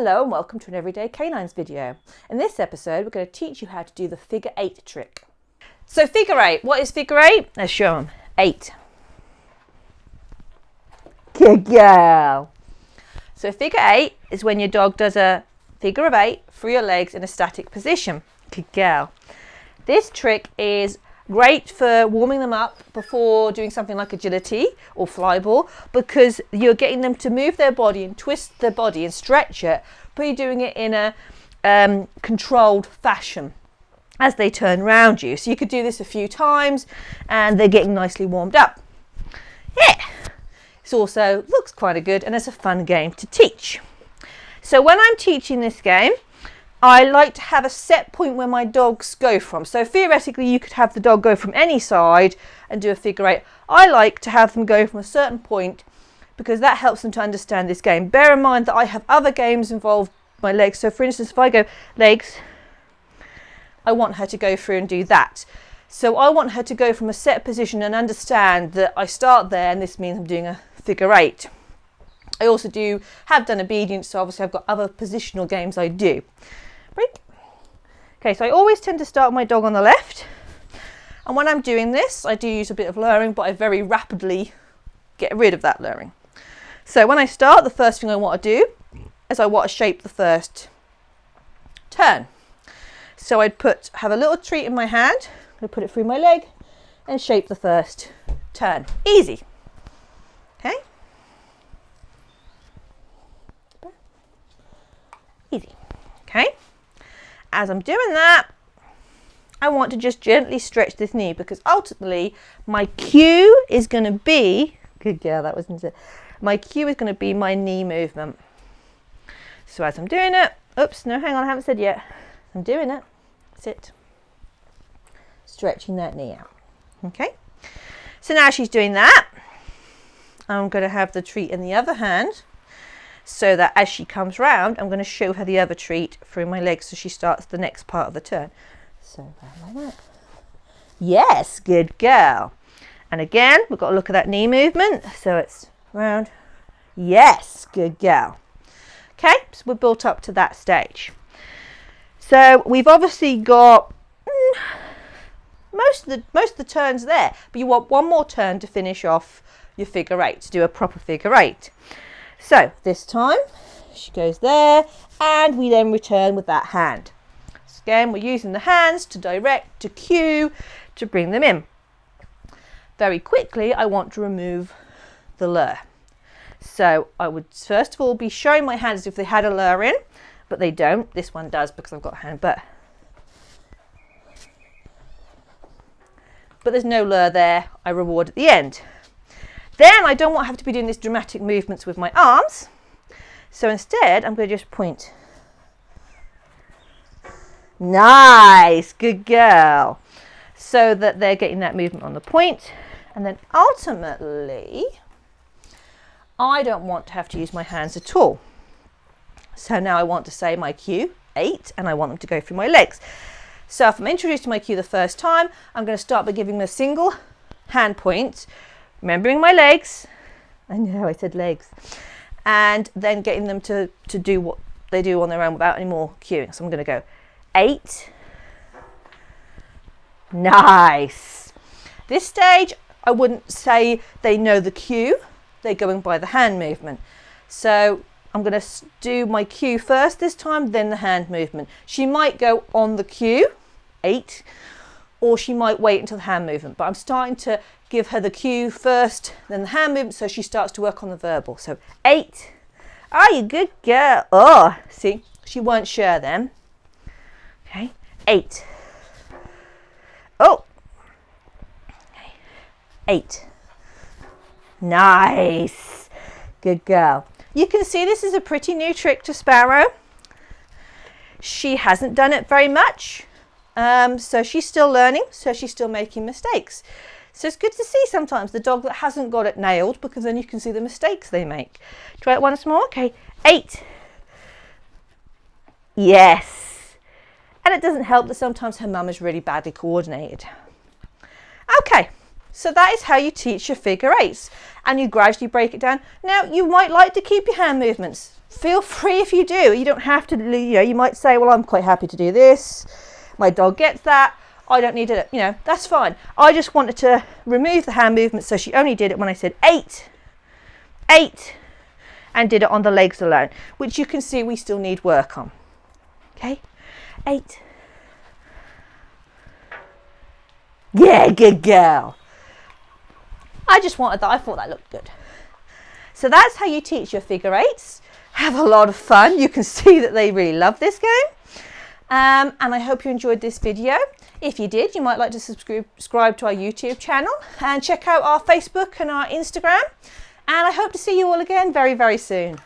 Hello and welcome to an Everyday Canines video. In this episode we're going to teach you how to do the figure 8 trick. So figure 8, what is figure 8? Let's show them. 8. Good girl. So figure 8 is when your dog does a figure of 8 through your legs in a static position. Good girl. This trick is great for warming them up before doing something like agility or flyball, because you're getting them to move their body and twist their body and stretch it, but you're doing it in a controlled fashion as they turn around you. So you could do this a few times and they're getting nicely warmed up. Yeah, it also looks quite good and it's a fun game to teach. So when I'm teaching this game, I like to have a set point where my dogs go from. So theoretically you could have the dog go from any side and do a figure 8. I like to have them go from a certain point because that helps them to understand this game. Bear in mind that I have other games involved my legs. So for instance, if I go legs, I want her to go through and do that. So I want her to go from a set position and understand that I start there and this means I'm doing a figure 8. I also have done obedience, so obviously I've got other positional games I do. Okay, so I always tend to start my dog on the left, and when I'm doing this I do use a bit of luring, but I very rapidly get rid of that luring. So when I start, the first thing I want to do is I want to shape the first turn. So I'd have a little treat in my hand, I'm going to put it through my leg and shape the first turn. Easy. Okay. Easy. Okay. As I'm doing that, I want to just gently stretch this knee, because ultimately my cue is going to be, good girl, that wasn't it. My cue is going to be my knee movement. So as I'm doing it, oops, no, hang on, I haven't said yet. I'm doing it. Sit. Stretching that knee out. Okay. So now she's doing that. I'm going to have the treat in the other hand, so that as she comes round, I'm going to show her the other treat through my legs so she starts the next part of the turn. So round like that. Yes, good girl. And again, we've got to look at that knee movement. So it's round. Yes, good girl. Okay, so we're built up to that stage. So we've obviously got most of the turns there, but you want one more turn to finish off your figure 8, to do a proper figure 8. So this time she goes there and we then return with that hand. So again, we're using the hands to direct, to cue, to bring them in. Very quickly, I want to remove the lure. So I would first of all be showing my hands as if they had a lure in, but they don't. This one does because I've got a hand, but there's no lure there. I reward at the end. Then I don't want to have to be doing these dramatic movements with my arms. So instead, I'm going to just point. Nice, good girl. So that they're getting that movement on the point. And then ultimately, I don't want to have to use my hands at all. So now I want to say my cue, 8, and I want them to go through my legs. So if I'm introduced to my cue the first time, I'm going to start by giving them a single hand point, remembering my legs. I know I said legs. And then getting them to do what they do on their own without any more cueing. So I'm going to go 8. Nice. This stage, I wouldn't say they know the cue. They're going by the hand movement. So I'm going to do my cue first this time, then the hand movement. She might go on the cue, 8, or she might wait until the hand movement. But I'm starting to give her the cue first, then the hand movement, so she starts to work on the verbal. So 8. Are you good girl? Oh, see, she won't share them. Okay, 8. Oh, okay. 8. Nice. Good girl. You can see this is a pretty new trick to Sparrow. She hasn't done it very much. So she's still learning, so she's still making mistakes. So it's good to see sometimes the dog that hasn't got it nailed, because then you can see the mistakes they make. Try it once more. Okay, 8. Yes. And it doesn't help that sometimes her mum is really badly coordinated. Okay, so that is how you teach your figure 8s, and you gradually break it down. Now, you might like to keep your hand movements. Feel free if you do. You don't have to, you know, you might say, well, I'm quite happy to do this. My dog gets that. I don't need it, you know, that's fine. I just wanted to remove the hand movement, so she only did it when I said 8, 8, and did it on the legs alone, which you can see we still need work on. Okay, 8. Yeah, good girl. I thought that looked good. So that's how you teach your figure 8s. Have a lot of fun. You can see that they really love this game. And I hope you enjoyed this video. If you did, you might like to subscribe to our YouTube channel and check out our Facebook and our Instagram. And I hope to see you all again very, very soon.